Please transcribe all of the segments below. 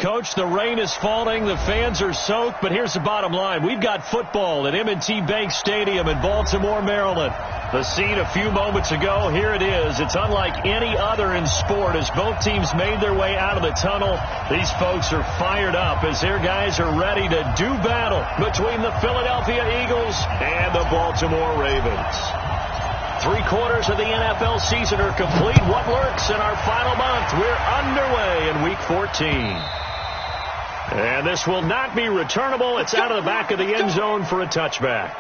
Coach, the rain is falling, the fans are soaked, but here's the bottom line. We've got football at M&T Bank Stadium in Baltimore, Maryland. The scene a few moments ago, here it is. It's unlike any other in sport as both teams made their way out of the tunnel. These folks are fired up as their guys are ready to do battle between the Philadelphia Eagles and the Baltimore Ravens. 3/4 of the NFL season are complete. What lurks in our final month? We're underway in Week 14. And this will not be returnable. It's out of the back of the end zone for a touchback.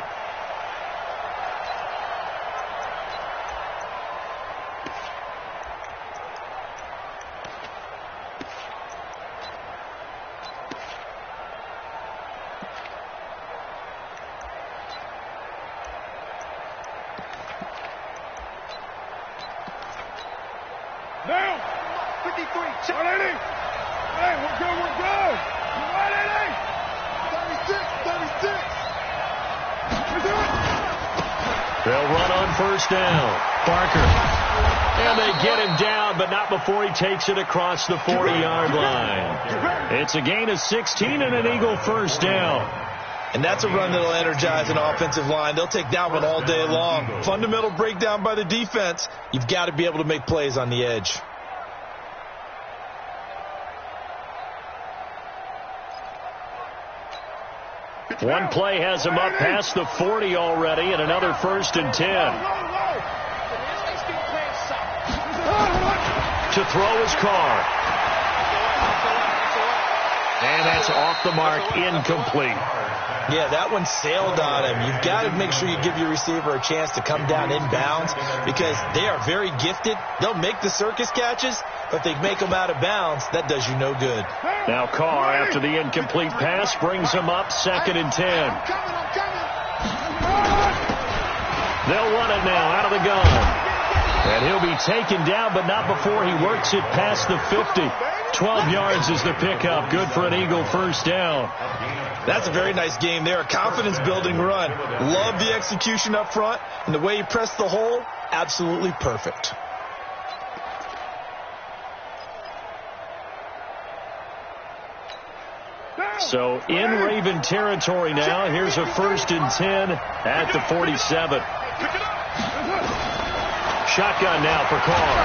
Now, 53, 180. Hey, we're good, we're good. 180. 36, 36. They'll run on first down. Barker. And they get him down, but not before he takes it across the 40-yard line. It's a gain of 16 and an Eagle first down. And that's a run that'll energize an offensive line. They'll take that one all day long. Fundamental breakdown by the defense. You've got to be able to make plays on the edge. One play has him up past the 40 already, and another 1st and 10. To throw his Carr. And that's off the mark, incomplete. Yeah, that one sailed on him. You've got to make sure you give your receiver a chance to come down inbounds because they are very gifted. They'll make the circus catches, but if they make them out of bounds, that does you no good. Now Carr, after the incomplete pass, brings him up 2nd and 10. They'll run it now out of the gun. And he'll be taken down, but not before he works it past the 50. 12 yards is the pickup. Good for an Eagle first down. That's a very nice game there. A confidence-building run. Love the execution up front. And the way he pressed the hole, absolutely perfect. So in Raven territory now. Here's a 1st and 10 at the 47. Shotgun now for Carr.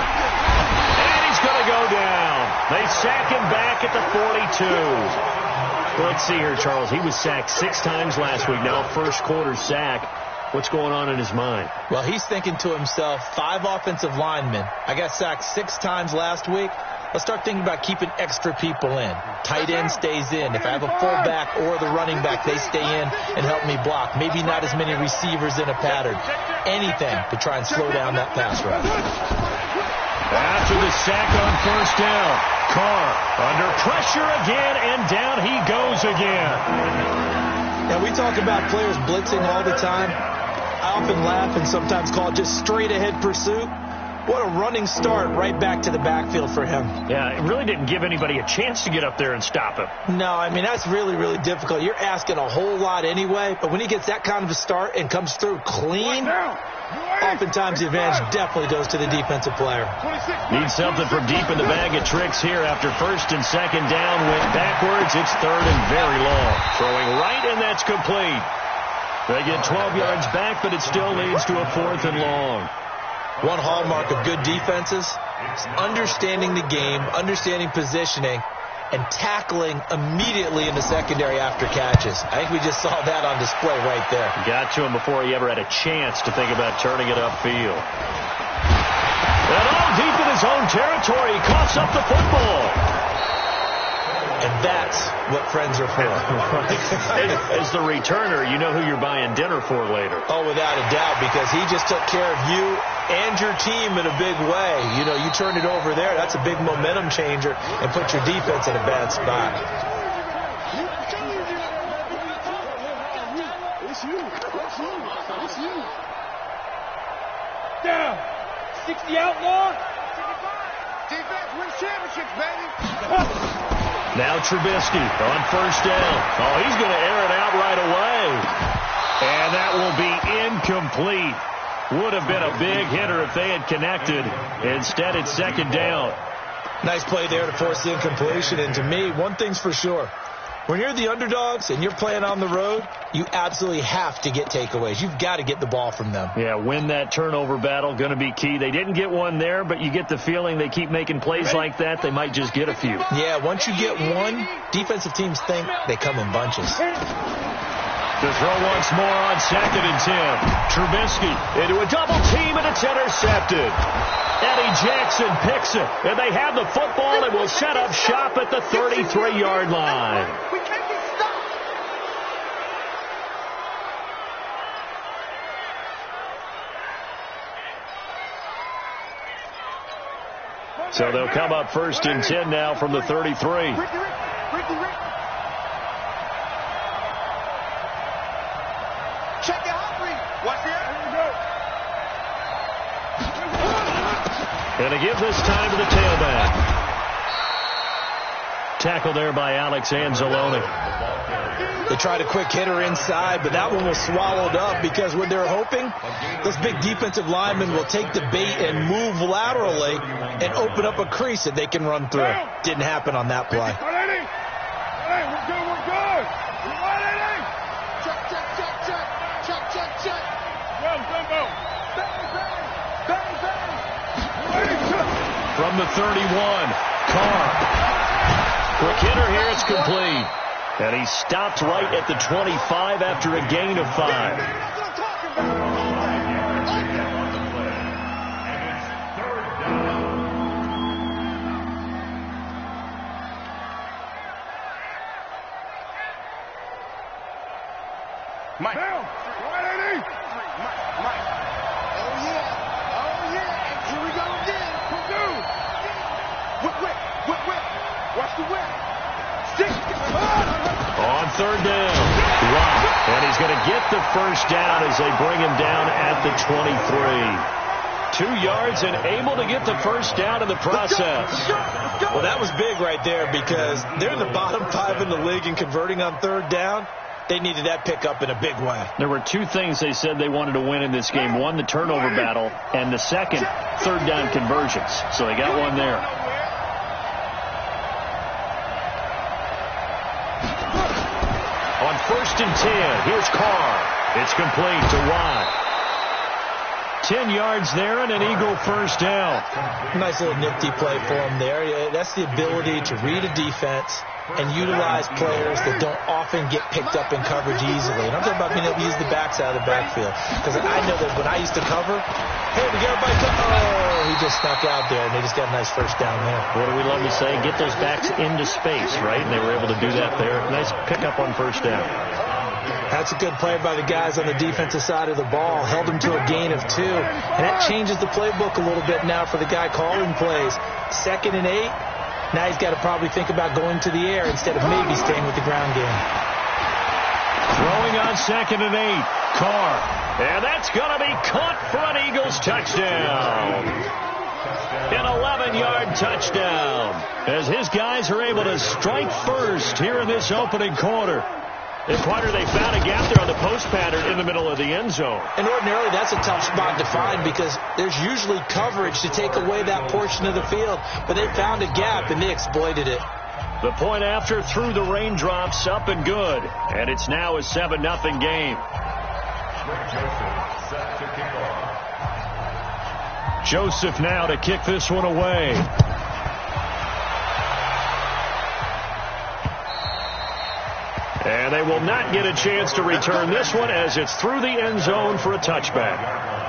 And he's going to go down. They sack him back at the 42. Let's see here, Charles. He was sacked 6 times last week. Now first quarter sack. What's going on in his mind? Well, he's thinking to himself, 5 offensive linemen. I got sacked 6 times last week. Let's start thinking about keeping extra people in. Tight end stays in. If I have a fullback or the running back, they stay in and help me block. Maybe not as many receivers in a pattern. Anything to try and slow down that pass rush. After the sack on first down, Carr under pressure again, and down he goes again. Now, we talk about players blitzing all the time. I often laugh and sometimes call it just straight-ahead pursuit. What a running start right back to the backfield for him. Yeah, it really didn't give anybody a chance to get up there and stop him. No, I mean, that's really, really difficult. You're asking a whole lot anyway, but when he gets that kind of a start and comes through clean, oftentimes the advantage definitely goes to the defensive player. Need something from deep in the bag of tricks here after 1st and 2nd down. Went backwards. It's 3rd and very long. Throwing right, and that's complete. They get 12 yards back, but it still leads to a 4th and long. One hallmark of good defenses is understanding the game, understanding positioning, and tackling immediately in the secondary after catches. I think we just saw that on display right there. Got to him before he ever had a chance to think about turning it upfield. And all deep in his own territory, he coughs up the football. And that's what friends are for. As the returner, you know who you're buying dinner for later. Oh, without a doubt, because he just took care of you and your team in a big way. You know, you turned it over there. That's a big momentum changer and put your defense in a bad spot. Down. 60 outlaw. Defense wins championships, baby. Now Trubisky on first down. Oh, he's going to air it out right away. And that will be incomplete. Would have been a big hitter if they had connected. Instead, it's 2nd down. Nice play there to force the incompletion. And to me, one thing's for sure. When you're the underdogs and you're playing on the road, you absolutely have to get takeaways. You've got to get the ball from them. Yeah, win that turnover battle, going to be key. They didn't get one there, but you get the feeling they keep making plays like that, they might just get a few. Yeah, once you get one, defensive teams think they come in bunches. To throw once more on 2nd and 10. Trubisky into a double team, and it's intercepted. Eddie Jackson picks it, and they have the football and will set up shop at the 33-yard line. We can't be stopped. So they'll come up 1st and 10 now from the 33. Check it out, Reed. Watch it. And to give this time to the tailback. Tackle there by Alex Anzalone. They tried a quick hitter inside, but that one was swallowed up because what they're hoping, those big defensive linemen will take the bait and move laterally and open up a crease that they can run through. Didn't happen on that play. Hey, we're good, we're good. Check. Go. Bang. From the 31, Carr. Quick hitter here, it's complete. And he stopped right at the 25 after a gain of 5. Mike. Mike. Oh, yeah. Here we go again. Whip. Watch the whip. 6. On 3rd down. Wow. And he's going to get the first down as they bring him down at the 23. 2 yards and able to get the first down in the process. Well, that was big right there because they're in the bottom 5 in the league in converting on 3rd down. They needed that pickup in a big way. There were 2 things they said they wanted to win in this game. One, the turnover battle, and the second, 3rd down conversions. So they got one there. On 1st and 10, here's Carr. It's complete to Watt. 10 yards there and an Eagle first down. Nice little nifty play for him there. That's the ability to read a defense and utilize players that don't often get picked up in coverage easily. And I'm talking about being able to use the backs out of the backfield. Because I know that when I used to cover, hey, we got everybody he just snuck out there, and they just got a nice first down there. What do we love to say? Get those backs into space, right? And they were able to do that there. Nice pickup on first down. That's a good play by the guys on the defensive side of the ball. Held them to a gain of 2. And that changes the playbook a little bit now for the guy calling plays. 2nd and 8. Now he's got to probably think about going to the air instead of maybe staying with the ground game. Throwing on 2nd and 8. Carr. And that's going to be caught for an Eagles touchdown. An 11-yard touchdown. As his guys are able to strike first here in this opening quarter. And Pointer, they found a gap there on the post pattern in the middle of the end zone. And ordinarily, that's a tough spot to find because there's usually coverage to take away that portion of the field. But they found a gap, and they exploited it. The point after through the raindrops, up and good. And it's now a 7-0 game. Joseph now to kick this one away. And they will not get a chance to return this one as it's through the end zone for a touchback.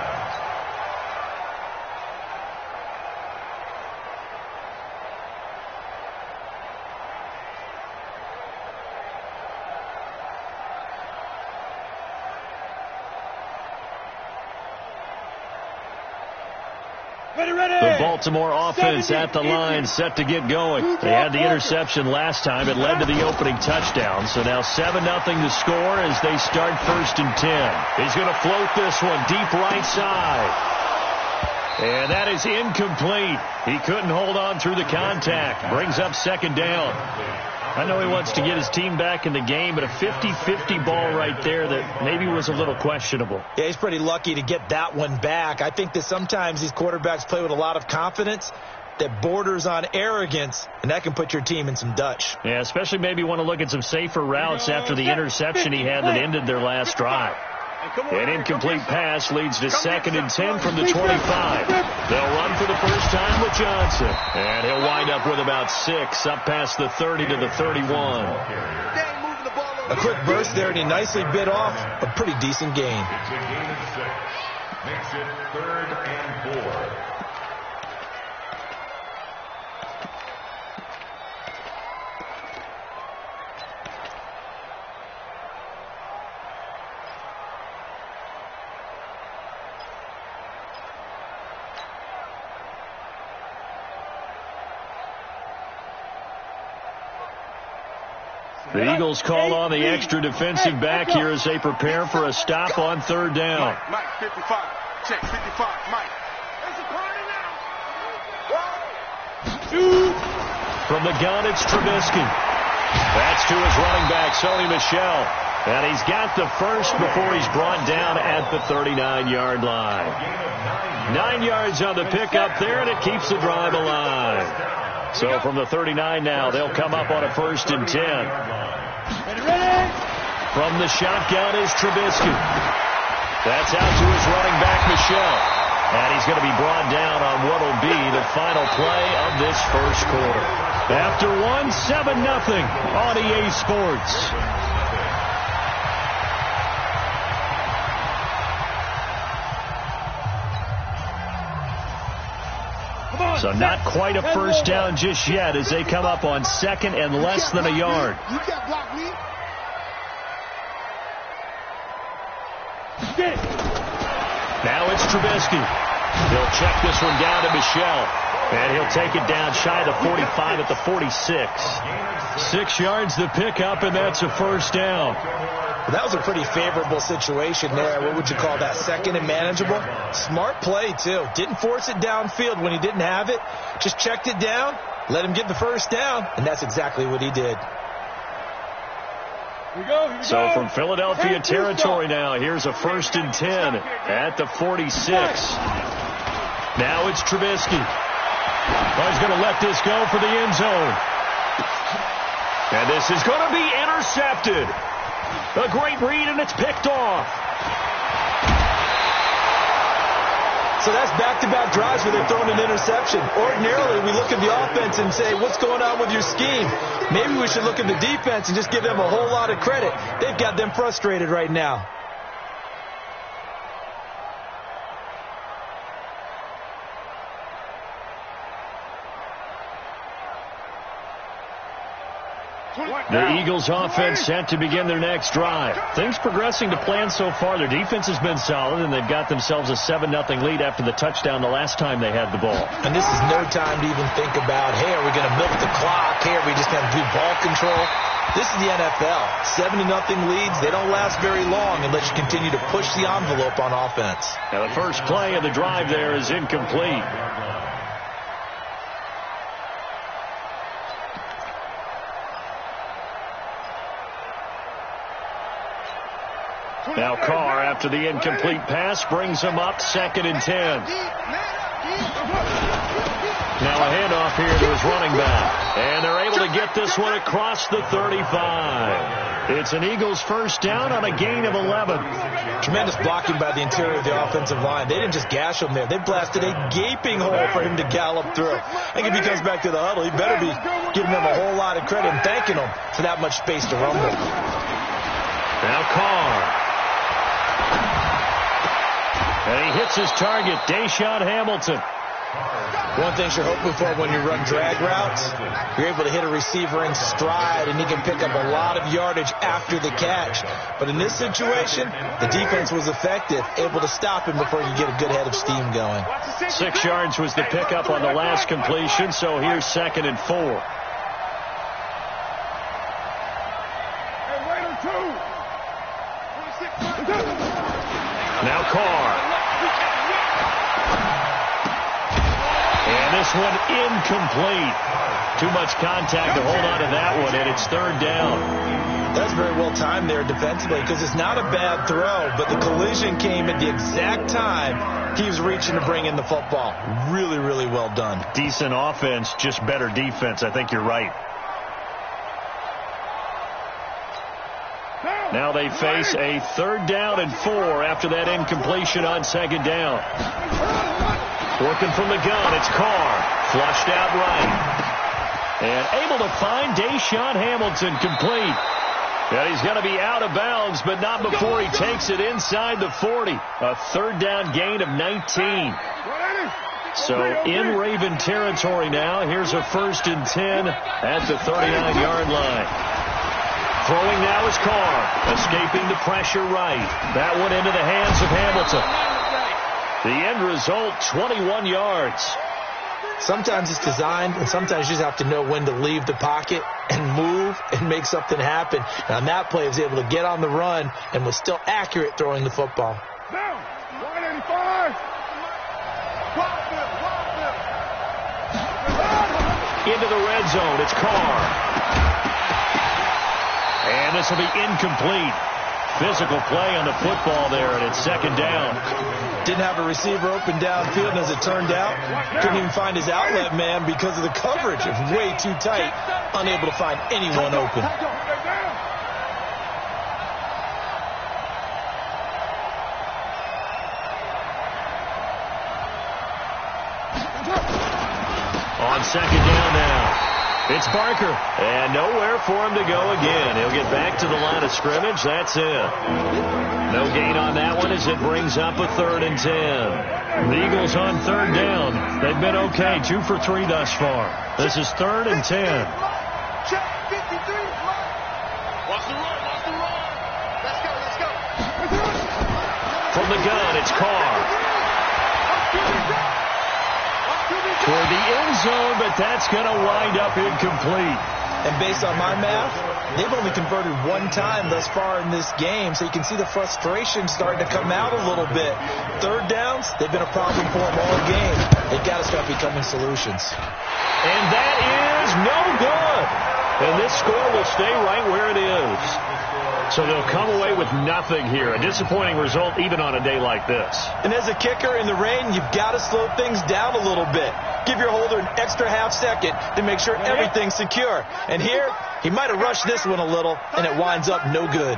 The Baltimore offense at the line, set to get going. They had the interception last time. It led to the opening touchdown. So now 7-0 the score as they start 1st and 10. He's going to float this one deep right side. And that is incomplete. He couldn't hold on through the contact. Brings up 2nd down. I know he wants to get his team back in the game, but a 50-50 ball right there that maybe was a little questionable. Yeah, he's pretty lucky to get that one back. I think that sometimes these quarterbacks play with a lot of confidence, that borders on arrogance, and that can put your team in some Dutch. Yeah, especially maybe want to look at some safer routes after the interception he had that ended their last drive. An incomplete pass leads to 2nd and 10 from the 25. They'll run for the first time with Johnson. And he'll wind up with about 6 up past the 30 to the 31. A quick burst there, and he nicely bit off a pretty decent gain. It's a gain of 6. Makes it 3rd and 4. The Eagles call on the extra defensive back here as they prepare for a stop on 3rd down. Mike, 55. Check, 55. Mike. There's a party now. From the gun, it's Trubisky. That's to his running back, Sony Michel. And he's got the first before he's brought down at the 39-yard line. 9 yards on the pickup there, and it keeps the drive alive. So from the 39 now, they'll come up on a 1st and 10. From the shotgun is Trubisky. That's out to his running back, Michel. And he's going to be brought down on what will be the final play of this first quarter. After 7-0 on EA Sports. So not quite a first down just yet as they come up on 2nd and less than a yard. You can't block me. Now it's Trubisky. He'll check this one down to Michel. And he'll take it down shy of the 45 at the 46. 6 yards the pickup, and that's a first down. Well, that was a pretty favorable situation there. What would you call that? 2nd and manageable? Smart play, too. Didn't force it downfield when he didn't have it. Just checked it down, let him get the first down, and that's exactly what he did. So from Philadelphia territory now, here's a 1st and 10 at the 46. Now it's Trubisky. Oh, he's going to let this go for the end zone. And this is going to be intercepted. A great read, and it's picked off. So that's back-to-back drives where they're throwing an interception. Ordinarily, we look at the offense and say, what's going on with your scheme? Maybe we should look at the defense and just give them a whole lot of credit. They've got them frustrated right now. The Eagles offense set to begin their next drive. Things progressing to plan so far. Their defense has been solid, and they've got themselves a 7-0 lead after the touchdown the last time they had the ball. And this is no time to even think about, hey, are we going to milk the clock? Hey, are we just going to do ball control? This is the NFL. 7-0 leads, they don't last very long unless you continue to push the envelope on offense. Now the first play of the drive there is incomplete. Now Carr, after the incomplete pass, brings him up 2nd and 10. Now a handoff here to his running back. And they're able to get this one across the 35. It's an Eagles first down on a gain of 11. Tremendous blocking by the interior of the offensive line. They didn't just gash him there. They blasted a gaping hole for him to gallop through. I think if he comes back to the huddle, he better be giving them a whole lot of credit and thanking them for that much space to rumble. Now Carr. And he hits his target, Deshaun Hamilton. One thing you're hoping for when you run drag routes, you're able to hit a receiver in stride, and he can pick up a lot of yardage after the catch. But in this situation, the defense was effective, able to stop him before you get a good head of steam going. 6 yards was the pickup on the last completion, so here's 2nd and 4. Now Carr. And And this one incomplete. Too much contact to hold on to that one, and it's third down. That's very well timed there defensively because it's not a bad throw, but the collision came at the exact time he was reaching to bring in the football. Really, really well done. Decent offense, just better defense. I think you're right. Now they face a 3rd down and 4 after that incompletion on 2nd down. Working from the gun, it's Carr. Flushed out right. And able to find Deshaun Hamilton complete. And he's going to be out of bounds, but not before he takes it inside the 40. A 3rd down gain of 19. So in Raven territory now. Here's a 1st and 10 at the 39-yard line. Throwing now is Carr. Escaping the pressure right. That one into the hands of Hamilton. The end result, 21 yards. Sometimes it's designed, and sometimes you just have to know when to leave the pocket and move and make something happen. And on that play, he was able to get on the run and was still accurate throwing the football. Into the red zone, it's Carr. And this will be incomplete. Physical play on the football there, and it's 2nd down. Didn't have a receiver open downfield, and as it turned out, couldn't even find his outlet man because of the coverage. It was way too tight, unable to find anyone open. On 2nd down now. It's Barker, and nowhere for him to go again. He'll get back to the line of scrimmage. That's it. No gain on that one as it brings up a 3rd and 10. The Eagles on 3rd down. They've been okay, 2 for 3 thus far. This is 3rd and 10. Check 53. Watch the run. Let's go. From the gun, it's Carr. Toward the end zone, but that's going to wind up incomplete. And based on my math, they've only converted 1 time thus far in this game, so you can see the frustration starting to come out a little bit. 3rd downs, they've been a problem for them all game. They've got to start becoming solutions. And that is no good. And this score will stay right where it is. So they'll come away with nothing here. A disappointing result even on a day like this. And as a kicker in the rain, you've got to slow things down a little bit. Give your holder an extra half second to make sure everything's secure. And here, he might have rushed this one a little, and it winds up no good.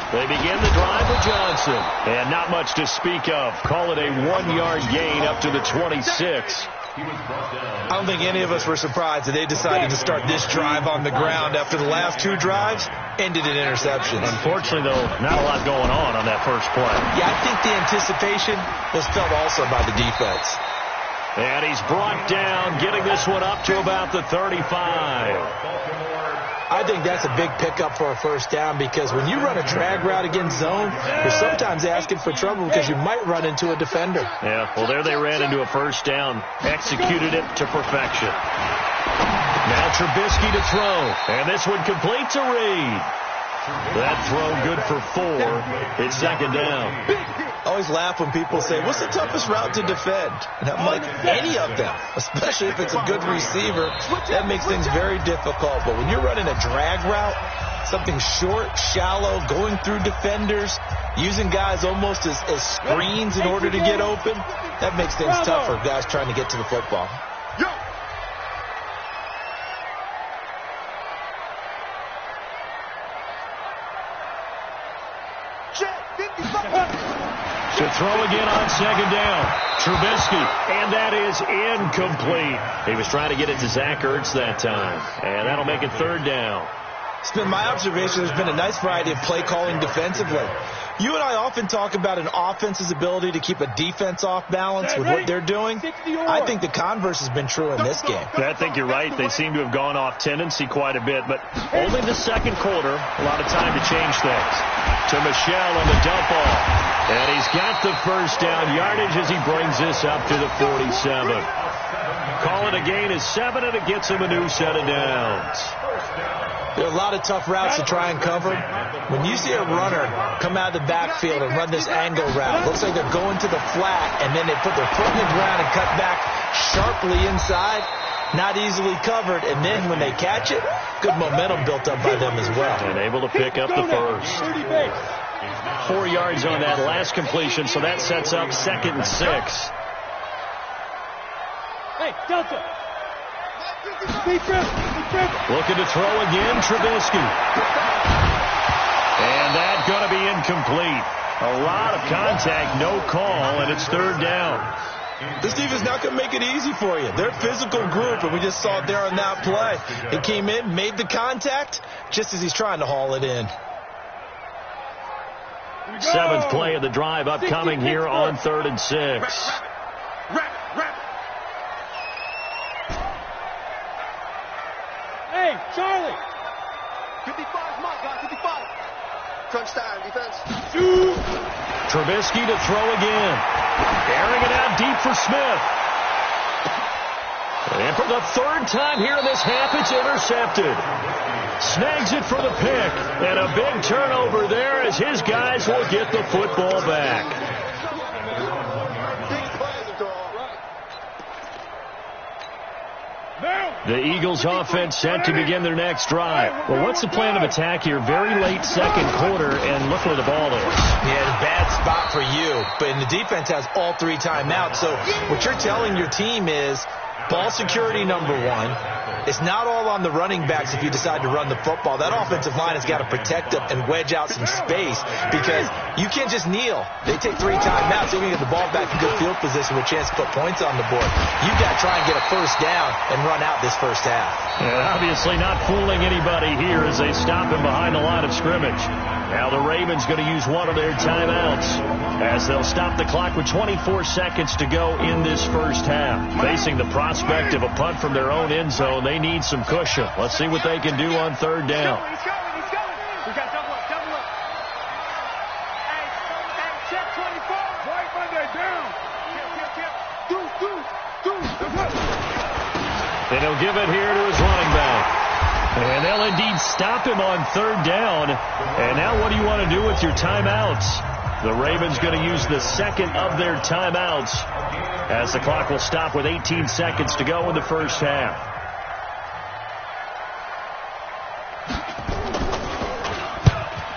They begin the drive with Johnson. And not much to speak of. Call it a 1-yard gain up to the 26. I don't think any of us were surprised that they decided to start this drive on the ground after the last 2 drives ended in interceptions. Unfortunately, though, not a lot going on that first play. Yeah, I think the anticipation was felt also by the defense. And he's brought down, getting this one up to about the 35. I think that's a big pickup for a 1st down because when you run a drag route against zone, you're sometimes asking for trouble because you might run into a defender. Yeah, well, there they ran into a 1st down. Executed it to perfection. Now Trubisky to throw. And this one complete to Reed. That throw good for 4. It's 2nd down. I always laugh when people say, what's the toughest route to defend? And I'm like, any of them, especially if it's a good receiver. That makes things very difficult. But when you're running a drag route, something short, shallow, going through defenders, using guys almost as screens in order to get open, that makes things tougher, guys trying to get to the football. To throw again on 2nd down. Trubisky, and that is incomplete. He was trying to get it to Zach Ertz that time, and that'll make it 3rd down. It's been my observation there's been a nice variety of play calling defensively. You and I often talk about an offense's ability to keep a defense off balance with what they're doing. I think the converse has been true in this game. I think you're right. They seem to have gone off tendency quite a bit, but only the 2nd quarter, a lot of time to change things. To Michel on the dump off. And he's got the 1st down yardage as he brings this up to the 47. Call it a gain of 7, and it gets him a new set of downs. There are a lot of tough routes to try and cover. When you see a runner come out of the backfield and run this angle route, looks like they're going to the flat, and then they put their foot in the ground and cut back sharply inside, not easily covered, and then when they catch it, good momentum built up by them as well. And able to pick up the first. 4 yards on that last completion, so that sets up 2nd and 6. Hey, Delta. Looking to throw again, Trubisky. And that's going to be incomplete. A lot of contact, no call, and it's 3rd down. This defense not going to make it easy for you. They're a physical group, and we just saw it there on that play. He came in, made the contact, just as he's trying to haul it in. 7th play of the drive upcoming here on 3rd and 6. Hey, Charlie. 55, Mike, guys, 55. Crunch time, defense. Trubisky to throw again. Airing it out deep for Smith. And for the 3rd time here in this half, it's intercepted. Snags it for the pick. And a big turnover there as his guys will get the football back. The Eagles offense set to begin their next drive. Well, what's the plan of attack here? Very late 2nd quarter, and look where the ball is. Yeah, bad spot for you. But the defense has all 3 timeouts. So what you're telling your team is ball security number 1. It's not all on the running backs if you decide to run the football. That offensive line has got to protect them and wedge out some space because you can't just kneel. They take 3 timeouts. They're going to get the ball back in good field position with a chance to put points on the board. You've got to try and get a 1st down and run out this 1st half. And obviously not fooling anybody here as they stop him behind the line of scrimmage. Now the Ravens going to use one of their timeouts as they'll stop the clock with 24 seconds to go in this 1st half. Facing the prospect of a punt from their own end zone, they need some cushion. Let's see what they can do on 3rd down. He's going. We got double up. Hey, check 24. Right Monday down. And he'll give it here to his running back. And they'll indeed stop him on 3rd down. And now what do you want to do with your timeouts? The Ravens going to use the 2nd of their timeouts as the clock will stop with 18 seconds to go in the 1st half.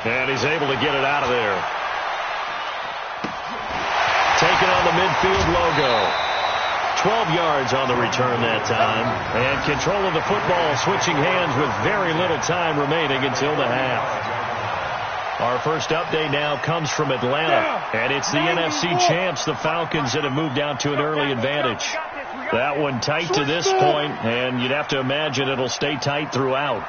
And he's able to get it out of there. Taking on the midfield logo. 12 yards on the return that time. And control of the football switching hands with very little time remaining until the half. Our first update now comes from Atlanta. And it's the NFC champs, the Falcons, that have moved out to an early advantage. That one tight to this point, and you'd have to imagine it'll stay tight throughout.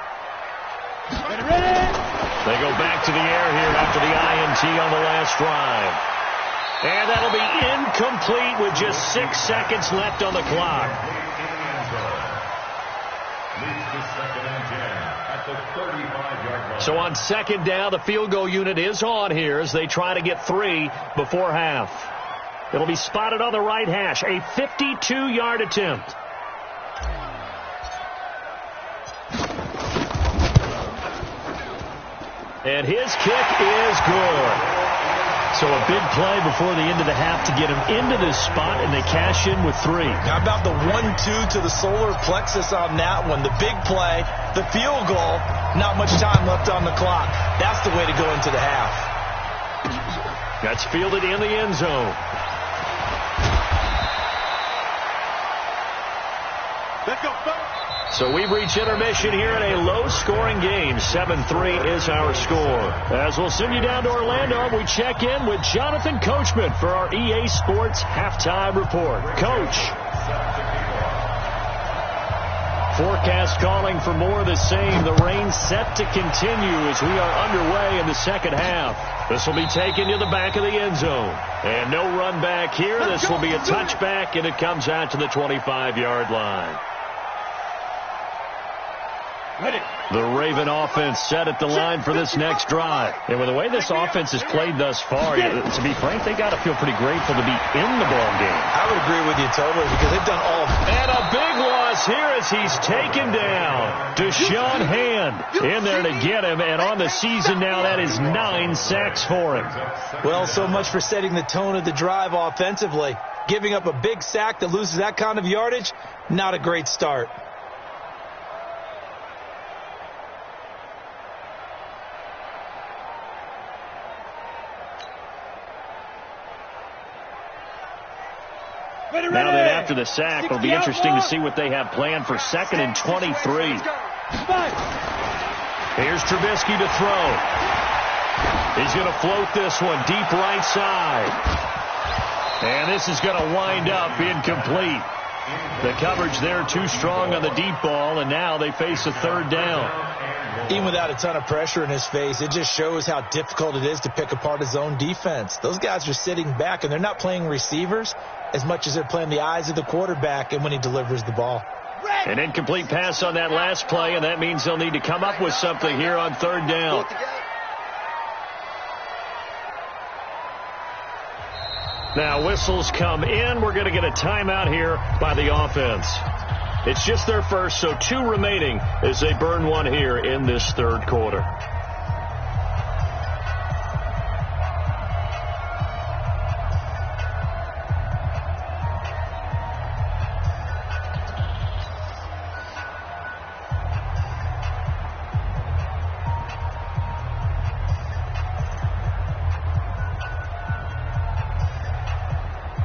They go back to the air here after the INT on the last drive. And that'll be incomplete with just 6 seconds left on the clock. So on 2nd down, the field goal unit is on here as they try to get 3 before half. It'll be spotted on the right hash, a 52-yard attempt. And his kick is good. So a big play before the end of the half to get him into this spot, and they cash in with 3. How about the 1-2 to the solar plexus on that one? The big play, the field goal, not much time left on the clock. That's the way to go into the half. That's fielded in the end zone. Let's go, fellas. So we've reached intermission here in a low-scoring game. 7-3 is our score. As we'll send you down to Orlando, we check in with Jonathan Coachman for our EA Sports Halftime Report. Coach. Forecast calling for more of the same. The rain set to continue as we are underway in the 2nd half. This will be taken to the back of the end zone. And no run back here. This will be a touchback, and it comes out to the 25-yard line. The Raven offense set at the line for this next drive. And with the way this offense has played thus far, to be frank, they got to feel pretty grateful to be in the ball game. I would agree with you totally because they've done all. And a big loss here as he's taken down. Deshaun Hand in there to get him. And on the season now, that is 9 sacks for him. Well, so much for setting the tone of the drive offensively. Giving up a big sack that loses that kind of yardage, not a great start. Now that after the sack, it'll be interesting to see what they have planned for 2nd and 23. Here's Trubisky to throw. He's going to float this one deep right side. And this is going to wind up incomplete. The coverage there too strong on the deep ball, and now they face a 3rd down. Even without a ton of pressure in his face, it just shows how difficult it is to pick apart his own defense. Those guys are sitting back, and they're not playing receivers as much as they're playing the eyes of the quarterback and when he delivers the ball. An incomplete pass on that last play, and that means they'll need to come up with something here on 3rd down. Now whistles come in. We're going to get a timeout here by the offense. It's just their first, so 2 remaining as they burn one here in this 3rd quarter.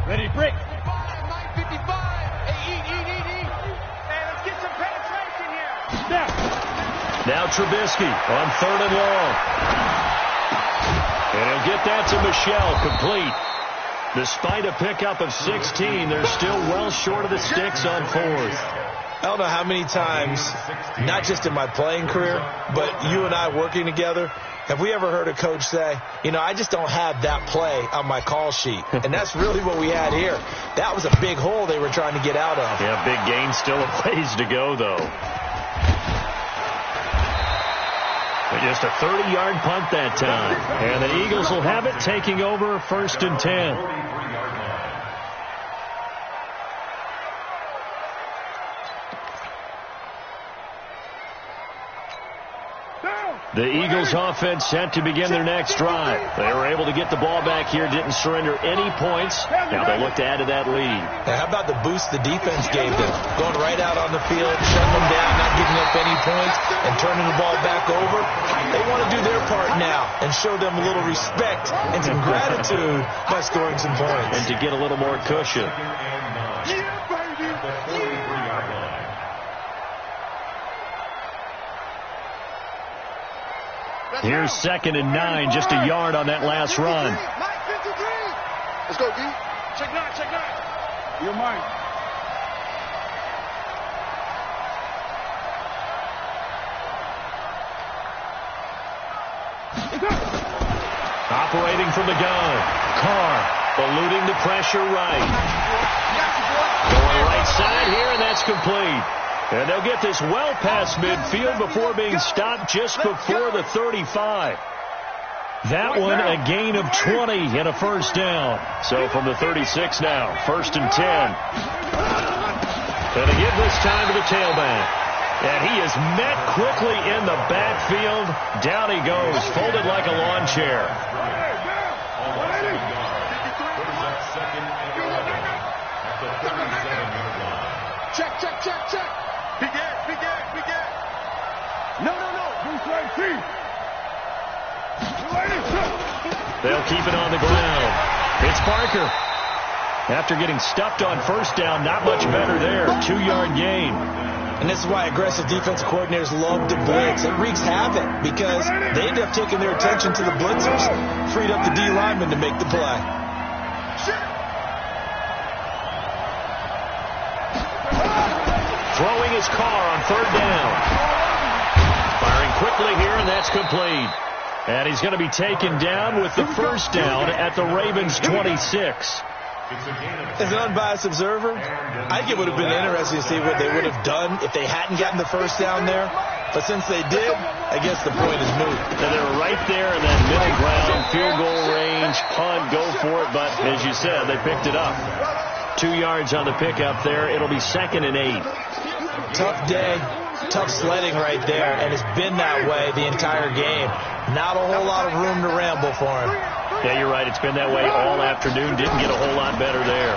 Ready, break. 9:55. Hey, eat. Hey, let's get some penetration here. Snap. Now Trubisky on 3rd and long. And he'll get that to Michel, complete. Despite a pickup of 16, they're still well short of the sticks on 4th. I don't know how many times, not just in my playing career, but you and I working together, have we ever heard a coach say, I just don't have that play on my call sheet. And that's really what we had here. That was a big hole they were trying to get out of. Yeah, big gain, still a ways to go, though. But just a 30-yard punt that time. And the Eagles will have it, taking over 1st and 10. The Eagles offense set to begin their next drive. They were able to get the ball back here, didn't surrender any points. Now they look to add to that lead. Now, how about the boost the defense gave them? Going right out on the field, shutting them down, not giving up any points, and turning the ball back over. They want to do their part now and show them a little respect and some gratitude by scoring some points. And to get a little more cushion. Here's 2nd and 9, just a yard on that last run. Let's go, D. Check 9. You're mine. Operating from the gun. Carr eluding the pressure right. Going right side here, and that's complete. And they'll get this well past midfield before being stopped just before the 35. That one a gain of 20 and a 1st down. So from the 36 now, 1st and 10. And to give this time to the tailback. And he is met quickly in the backfield. Down he goes, folded like a lawn chair. Check. Big air. No. Bruce right, team. They'll keep it on the ground. It's Parker. After getting stuffed on 1st down, not much better there. 2-yard gain. And this is why aggressive defensive coordinators love to blitz. It wreaks havoc because they end up taking their attention to the blitzers, freed up the D lineman to make the play. Throwing his Carr on 3rd down. Firing quickly here, and that's complete. And he's going to be taken down with the 1st down at the Ravens' 26. As an unbiased observer, I think it would have been interesting to see what they would have done if they hadn't gotten the 1st down there. But since they did, I guess the point is moot. And they're right there in that middle ground, field goal range, punt, go for it. But as you said, they picked it up. 2 yards on the pickup there. It'll be 2nd and 8. Tough day, tough sledding right there, and it's been that way the entire game. Not a whole lot of room to ramble for him. Yeah, you're right. It's been that way all afternoon. Didn't get a whole lot better there.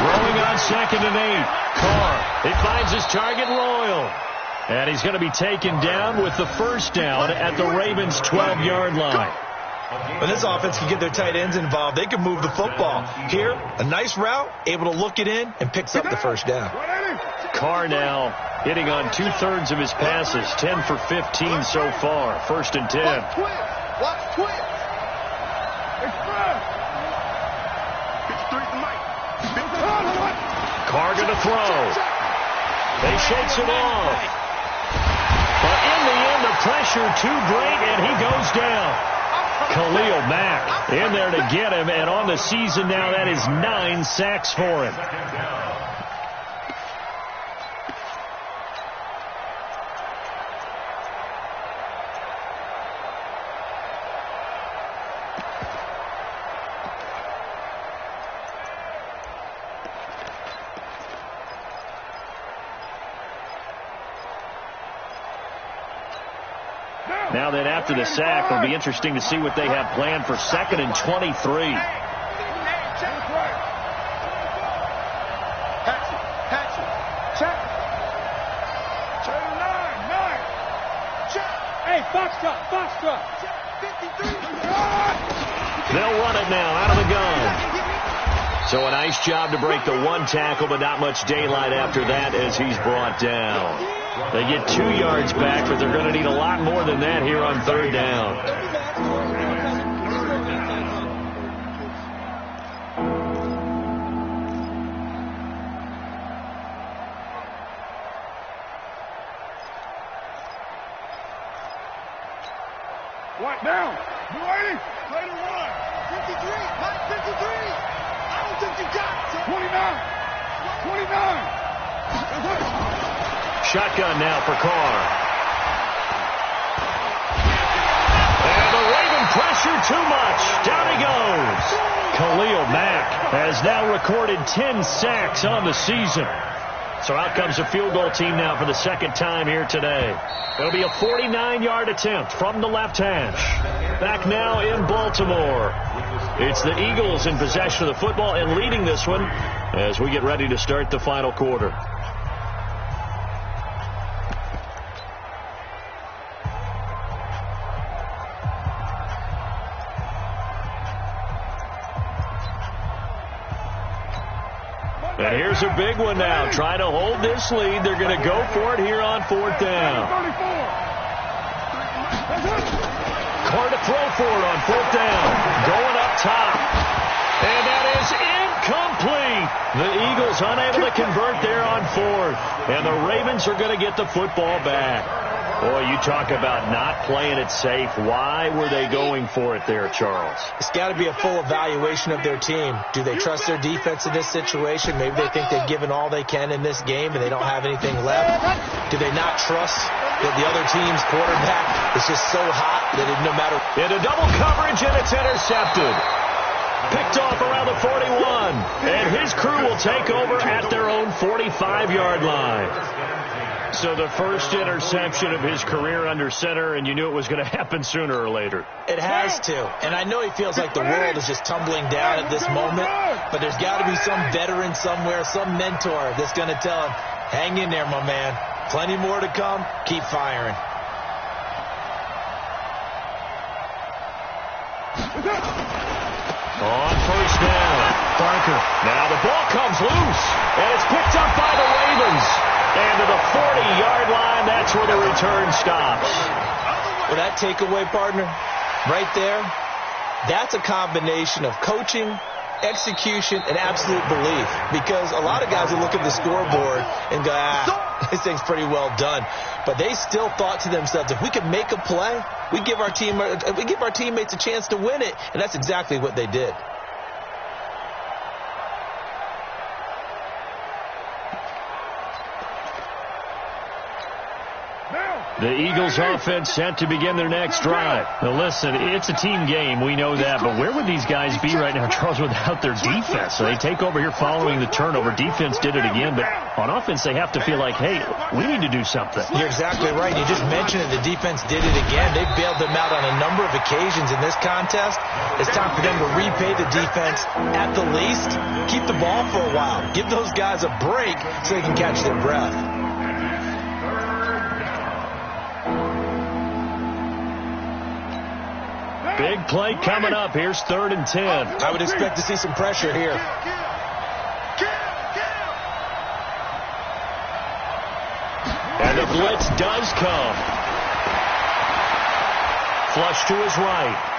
Throwing on 2nd and 8. Carr. He finds his target, Royal. And he's going to be taken down with the first down at the Ravens' 12-yard line. When this offense can get their tight ends involved, they can move the football. Here, a nice route, able to look it in, and picks up the first down. Carr now hitting on 2/3 of his passes, 10 for 15 so far. 1st and 10. Watch twist. Carr going to throw. They shakes it off. But in the end, the pressure too great, and he goes down. Khalil Mack in there to get him, and on the season now, that is 9 sacks for him. Now then, after the sack, it'll be interesting to see what they have planned for 2nd and 23. Hey, Foxtrot. They'll run it now out of the gun. So a nice job to break the 1 tackle, but not much daylight after that as he's brought down. They get 2 yards back, but they're going to need a lot more than that here on 3rd down. What now? You ready? Play the run. 53. Not 53. I don't think you got it. 29. Shotgun now for Carr. And the Raven pressure too much. Down he goes. Khalil Mack has now recorded 10 sacks on the season. So out comes the field goal team now for the 2nd time here today. It'll be a 49-yard attempt from the left hash. Back now in Baltimore. It's the Eagles in possession of the football and leading this one as we get ready to start the final quarter. And here's a big one now. Trying to hold this lead. They're going to go for it here on 4th down. Carr to throw for it on 4th down. Going up top. And that is incomplete. The Eagles unable to convert there on 4th. And the Ravens are going to get the football back. Boy, you talk about not playing it safe. Why were they going for it there, Charles? It's got to be a full evaluation of their team. Do they trust their defense in this situation? Maybe they think they've given all they can in this game and they don't have anything left. Do they not trust that the other team's quarterback is just so hot that no matter... Into double coverage, and it's intercepted. Picked off around the 41. And his crew will take over at their own 45-yard line. So the first interception of his career under center, and you knew it was going to happen sooner or later. It has to. And I know he feels like the world is just tumbling down at this moment, but there's got to be some veteran somewhere, some mentor that's going to tell him, hang in there, my man. Plenty more to come. Keep firing. On 1st down, Parker. Now the ball comes loose, and it's picked up by the Ravens. And to the 40-yard line, that's where the return stops. Well, that takeaway, partner, right there, that's a combination of coaching, execution, and absolute belief. Because a lot of guys will look at the scoreboard and go, this thing's pretty well done. But they still thought to themselves, if we could make a play, we give our teammates a chance to win it. And that's exactly what they did. The Eagles offense set to begin their next drive. Now listen, it's a team game. We know that. But where would these guys be right now, Charles, without their defense? So they take over here following the turnover. Defense did it again. But on offense, they have to feel like, hey, we need to do something. You're exactly right. You just mentioned it. The defense did it again. They bailed them out on a number of occasions in this contest. It's time for them to repay the defense at the least. Keep the ball for a while. Give those guys a break so they can catch their breath. Big play coming up. Here's 3rd and 10. I would expect to see some pressure here. And the blitz does come. Flush to his right.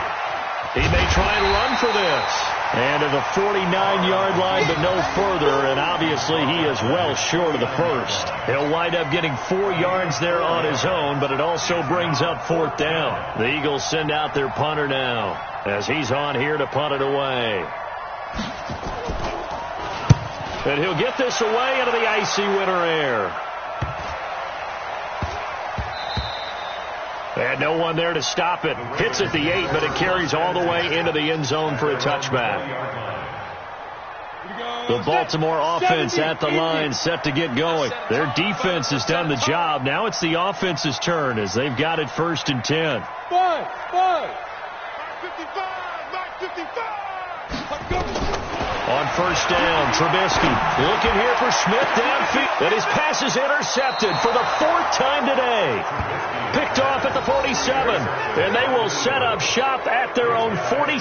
He may try and run for this. And to the 49-yard line, but no further. And obviously, he is well short of the first. He'll wind up getting 4 yards there on his own, but it also brings up 4th down. The Eagles send out their punter now as he's on here to punt it away. And he'll get this away into the icy winter air. And no one there to stop it. Hits at the 8, but it carries all the way into the end zone for a touchback. The Baltimore offense at the line, set to get going. Their defense has done the job. Now it's the offense's turn as they've got it 1st and 10. Mark 55. On 1st down, Trubisky looking here for Smith downfield. And his pass is intercepted for the 4th time today. Picked off at the 47. And they will set up shop at their own 40.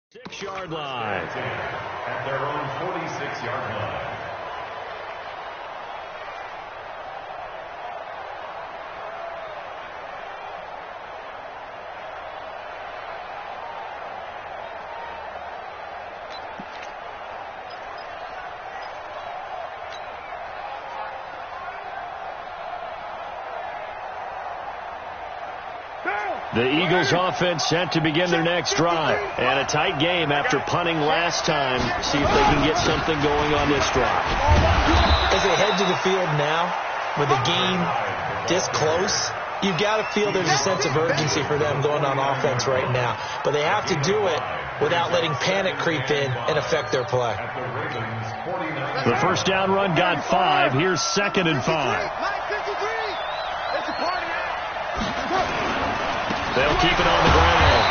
Six-yard line. At their own 46-yard line. The Eagles offense set to begin their next drive. And a tight game after punting last time. See if they can get something going on this drive. As they head to the field now, with the game this close, you've got to feel there's a sense of urgency for them going on offense right now. But they have to do it without letting panic creep in and affect their play. The 1st down run got 5. Here's 2nd and 5. They'll keep it on the ground.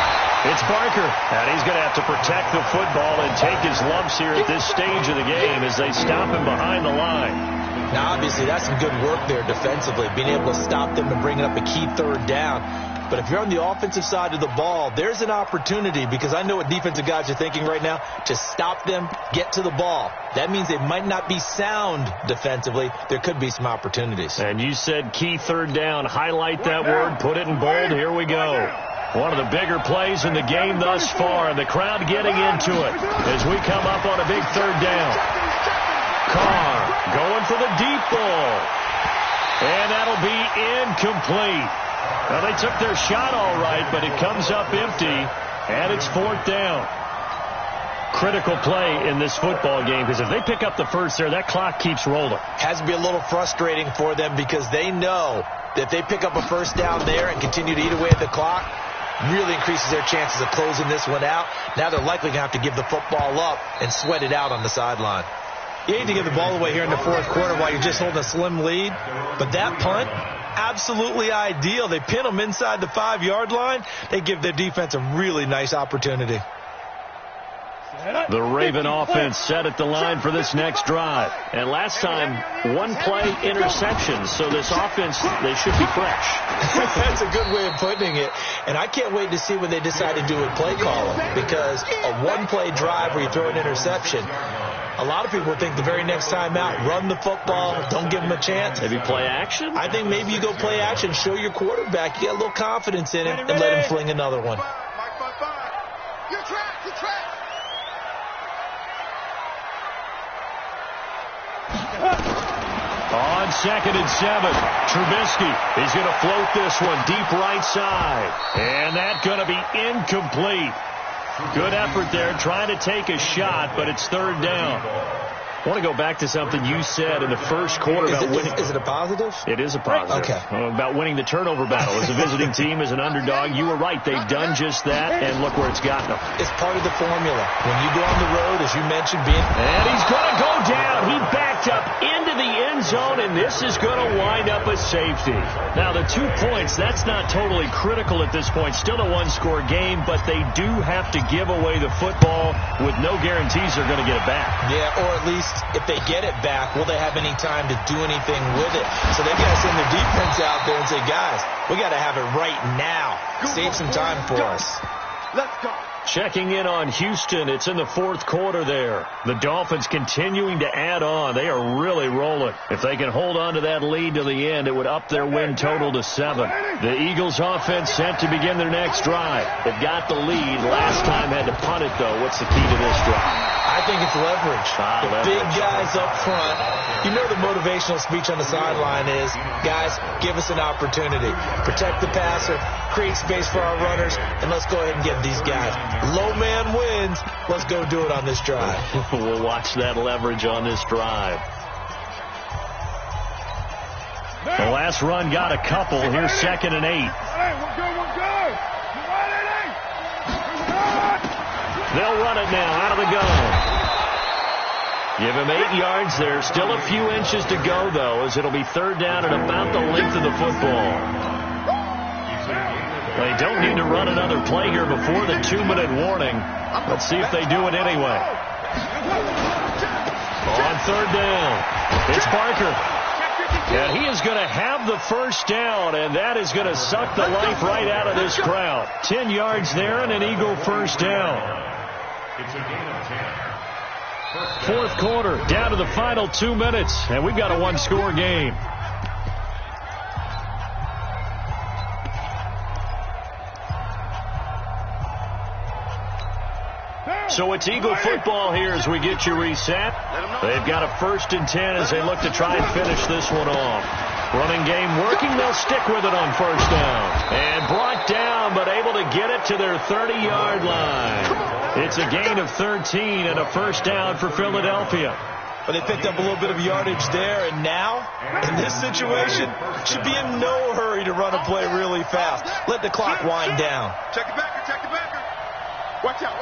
It's Barker, and he's going to have to protect the football and take his lumps here at this stage of the game as they stop him behind the line. Now, obviously, that's some good work there defensively, being able to stop them and bringing up a key 3rd down. But if you're on the offensive side of the ball, there's an opportunity, because I know what defensive guys are thinking right now, to stop them, get to the ball. That means they might not be sound defensively. There could be some opportunities. And you said key 3rd down. Highlight that word. Put it in bold. Here we go. One of the bigger plays in the game thus far, and the crowd getting into it as we come up on a big 3rd down. Carr going for the deep ball. And that'll be incomplete. Well, they took their shot all right, but it comes up empty, and it's 4th down. Critical play in this football game, because if they pick up the first there, that clock keeps rolling. Has to be a little frustrating for them because they know that if they pick up a first down there and continue to eat away at the clock, really increases their chances of closing this one out. Now they're likely going to have to give the football up and sweat it out on the sideline. You hate to give the ball away here in the 4th quarter while you're just holding a slim lead, but that punt, absolutely ideal. They pin them inside the 5-yard line. They give their defense a really nice opportunity. The Raven offense set at the line for this next drive. And last time, 1-play interceptions. So this offense, they should be fresh. That's a good way of putting it. And I can't wait to see when they decide to do it play calling. Because a 1-play drive where you throw an interception, a lot of people think the very next time out, run the football, don't give them a chance. Maybe play action? I think maybe you go play action, show your quarterback you got a little confidence in him, and let him fling another one. You track. On 2nd and 7, Trubisky is going to float this one deep right side. And that's going to be incomplete. Good effort there, trying to take a shot, but it's 3rd down. I want to go back to something you said in the first quarter about winning. Is it a positive? It is a positive. Okay. About winning the turnover battle. As a visiting team, as an underdog, you were right. They've done just that, and look where it's gotten them. It's part of the formula. When you go on the road, as you mentioned, And he's going to go down. He backed up into the end zone, and this is going to wind up a safety. Now, the 2 points, that's not totally critical at this point. Still a 1-score game, but they do have to give away the football with no guarantees they're going to get it back. Yeah, or at least if they get it back, will they have any time to do anything with it? So they've got to send their defense out there and say, guys, we got to have it right now. Save some time for us. Let's go. Checking in on Houston. It's in the 4th quarter there. The Dolphins continuing to add on. They are really rolling. If they can hold on to that lead to the end, it would up their win total to 7. The Eagles offense set to begin their next drive. They've got the lead. Last time had to punt it, though. What's the key to this drive? I think it's leverage. The leverage. Big guys up front. You know the motivational speech on the sideline is, guys, give us an opportunity. Protect the passer, create space for our runners, and let's go ahead and get these guys. Low man wins. Let's go do it on this drive. We'll watch that leverage on this drive. The last run got a couple. Here's 2nd and 8. They'll run it now out of the gun. Give him 8 yards there. Still a few inches to go, though, as it'll be 3rd down and about the length of the football. They don't need to run another play here before the 2-minute warning. Let's see if they do it anyway. On 3rd down, it's Parker. And he is going to have the first down, and that is going to suck the life right out of this crowd. 10 yards there and an Eagle first down. It's a gain of 10. 4th quarter, down to the final 2 minutes, and we've got a 1-score game. So it's Eagle football here as we get you reset. They've got a 1st and 10 as they look to try and finish this one off. Running game working. They'll stick with it on 1st down. And brought down, but able to get it to their 30-yard line. It's a gain of 13 and a 1st down for Philadelphia. But they picked up a little bit of yardage there, and now, in this situation, should be in no hurry to run a play really fast. Let the clock wind down. Check it back. Watch out.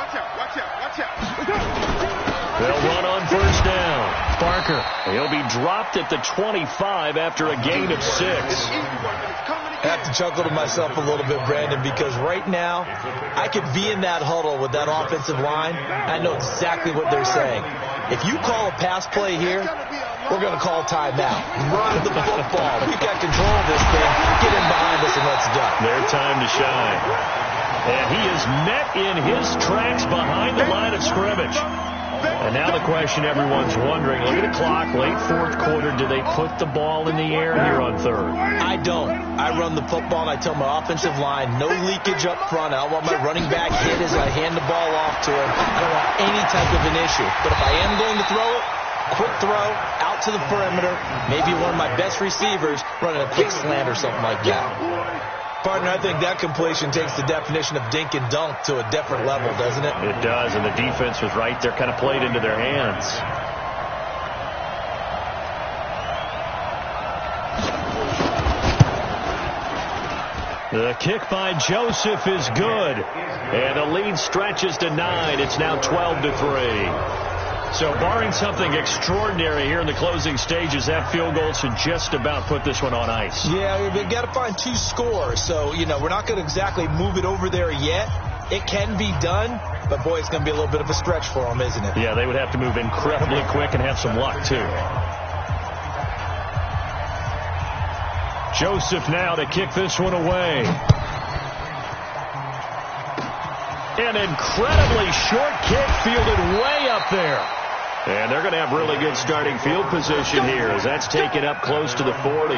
They'll run on 1st down. Parker, he'll be dropped at the 25 after a gain of 6. I have to chuckle to myself a little bit, Brandon, because right now, I could be in that huddle with that offensive line. I know exactly what they're saying. If you call a pass play here, we're going to call timeout. Run the football. We've got control of this thing. Get in behind us and let's go. Their time to shine. And he is met in his tracks behind the line of scrimmage. And now the question everyone's wondering, look at the clock, late 4th quarter, do they put the ball in the air here on 3rd? I don't. I run the football and I tell my offensive line, no leakage up front. I don't want my running back hit as I hand the ball off to him. I don't want any type of an issue. But if I am going to throw it, quick throw, out to the perimeter, maybe one of my best receivers running a quick slant or something like that. Partner, I think that completion takes the definition of dink and dunk to a different level, doesn't it? It does, and the defense was right there, kind of played into their hands. The kick by Joseph is good, and the lead stretches to 9. It's now 12-3. So barring something extraordinary here in the closing stages, that field goal should just about put this one on ice. Yeah, we've got to find 2 scores. So, we're not going to exactly move it over there yet. It can be done, but, boy, it's going to be a little bit of a stretch for them, isn't it? Yeah, they would have to move incredibly quick and have some luck, too. Joseph now to kick this one away. An incredibly short kick fielded way up there. And they're going to have really good starting field position here as that's taken up close to the 40.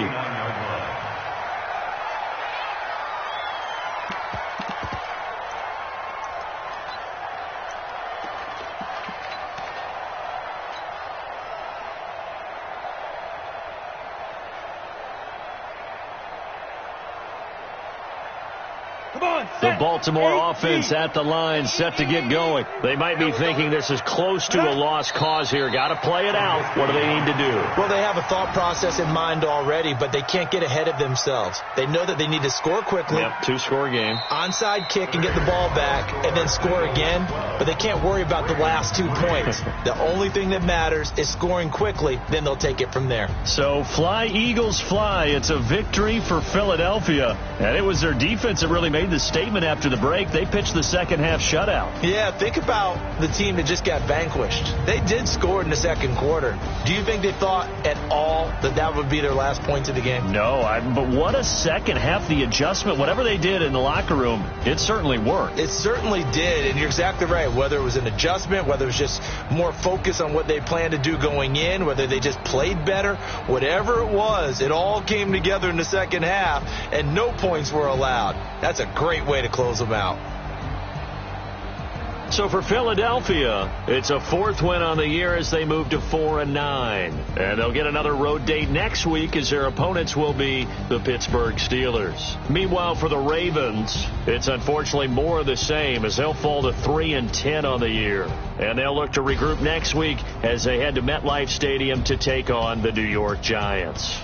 The Baltimore offense at the line, set to get going. They might be thinking this is close to a lost cause here. Got to play it out. What do they need to do? Well, they have a thought process in mind already, but they can't get ahead of themselves. They know that they need to score quickly. Yep, 2-score game. Onside kick and get the ball back and then score again, but they can't worry about the last 2 points. The only thing that matters is scoring quickly, then they'll take it from there. So fly, Eagles, fly. It's a victory for Philadelphia, and it was their defense that really made the statement after the break. They pitched the second half shutout. Yeah, think about the team that just got vanquished. They did score in the second quarter. Do you think they thought at all that that would be their last point of the game? No, but what a second half. The adjustment, whatever they did in the locker room, it certainly worked. It certainly did, and you're exactly right. Whether it was an adjustment, whether it was just more focus on what they planned to do going in, whether they just played better, whatever it was, it all came together in the second half, and no points were allowed. That's a great way to close them out. So for Philadelphia, it's a 4th win on the year as they move to 4-9. And they'll get another road date next week as their opponents will be the Pittsburgh Steelers. Meanwhile, for the Ravens, it's unfortunately more of the same as they'll fall to 3-10 on the year. And they'll look to regroup next week as they head to MetLife Stadium to take on the New York Giants.